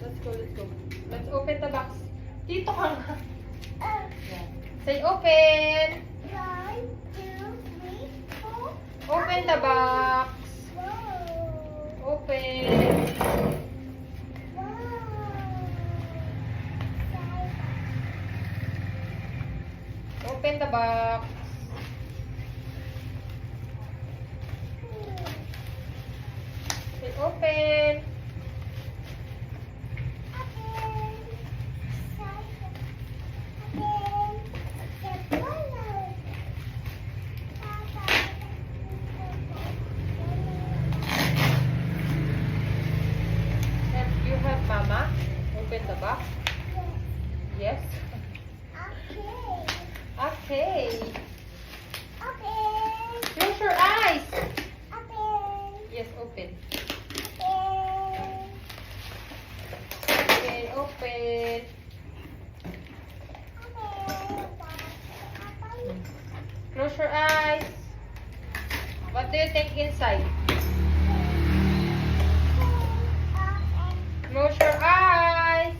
Let's go, let's go. Let's open the box. Dito ka nga. Yan. Say open. 1, 2, 3, 4. Open the box. Wow. Open. Open the box. Say open. And you have mama. Open the box. Yes. Okay. Close your eyes. Yes, open. Okay, open. Close your eyes. What do you think inside? Close your eyes.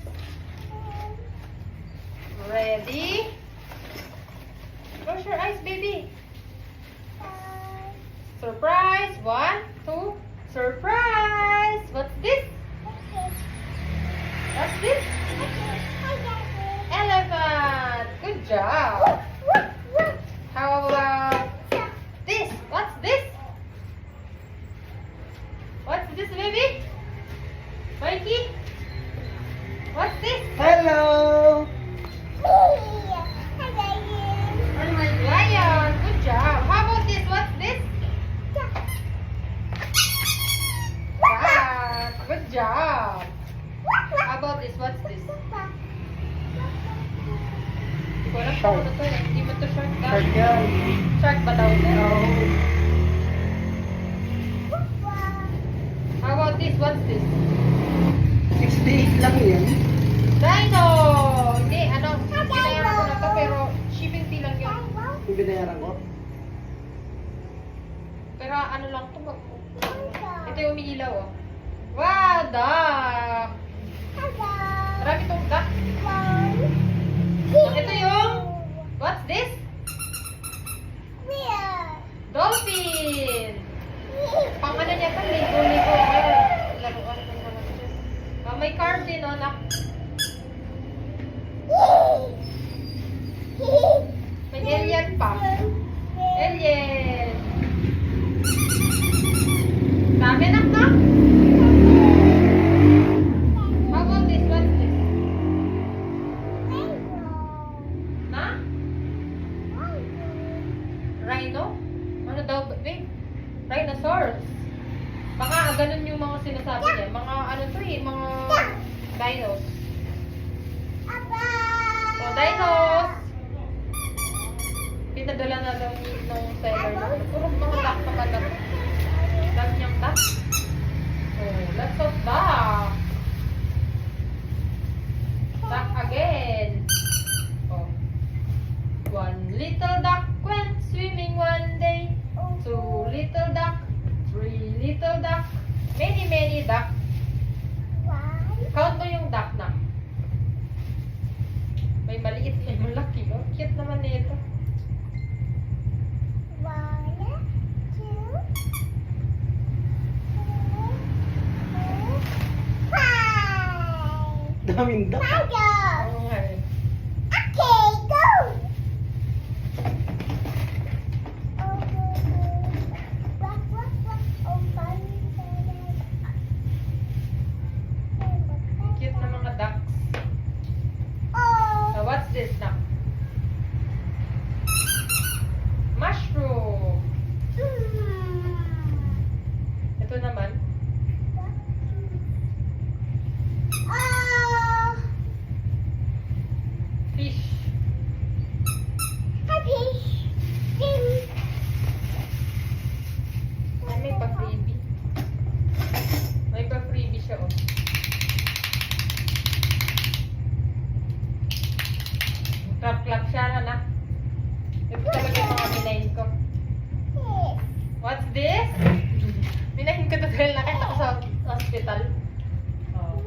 Ready? Close your eyes, baby. Surprise. 1, 2. Surprise. What's this? What's this? Elephant. Good job. How about this? What's this? What's this, baby? Mikey? What's this? Hello! Lion. Good job. How about this? What's this? Cat. Good job. How about this? What's this? Hindi ko alam kung ano to eh. Hindi mo to shark ka. Shark yan. Shark ba daw? No. How about this? What's this? 68 lang yan. Dino! Hindi, ano, binayaran ko na to pero shipping fee lang yun. Yung binayaran ko. Pero ano lang to, ito yung umiilaw oh. Wow, duck! Marami tong duck. Ito yung, what's this? Dolphin! Pang ano niya pa, ligo-ligo. Laruan ng mga ito. May card din oh, nak. May alien pa. Alien! Dami nak na? How about this? What's this? Na? Rhino? Ano daw, babe? Rhinosaurus. Baka ganun yung mga sinasabi niya. Mga ano to eh, mga dinos. So, dinos! Pinadala na daw nung seller. Puro mga duck pa pala. Dami niyang duck. Oh, lots of duck. Duck again. Oh. One little duck went swimming one day. Two little duck. Three little duck. Many, many duck. Count mo yung duck na. May maliit, may malaki. Oh. Cute naman nito. Daming duck. Oo nga eh. Cute na mga ducks. So, what's this now? Mushroom. Ito naman. Fish. Ay, may pa-freebie. May pa-freebie siya, oh. Clap-clap siya, na. Ito talaga yung mga minahin ko. What's this? Minahin ko to dahil nakita ko sa hospital. Oh.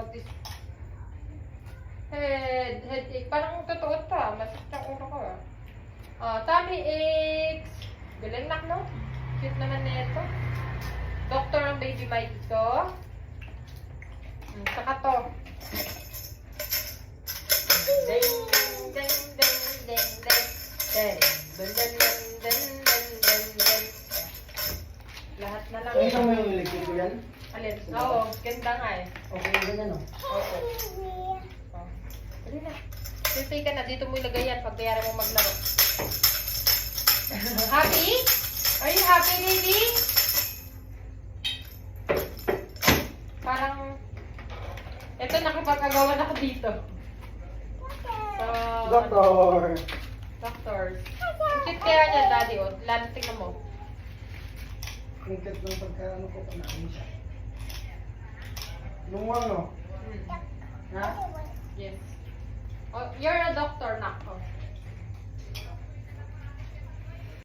What is... Headache. Parang totoo pa. Masakit ang ulo ko ah. Tummy aches. Galing nak, no? Cute naman na ito. Doctor ang baby bite ito. Saka to. Ding, ding, ding, ding, ding. Ding, ding, ding, ding, ding, ding, ding. Lahat na lang. Ay, mo yung electric ko yan? Alin? Oo, ganda nga eh. Okay, yung ganyan oh. Oo. Oh. Dali na. Sipay ka na. Dito mo ilagay yan pag kayara mo maglaro. Happy? Are you happy, baby? Parang... Ito, nakipag-agawan ako dito. So, Doctor! Doctors. Ang cute kaya niya, daddy. O, lalo tingnan mo. Ang cute ng pagkaano ko pa namin siya. Lungwang no? Ha? Yes. Oh, you're a doctor, nak. Oh.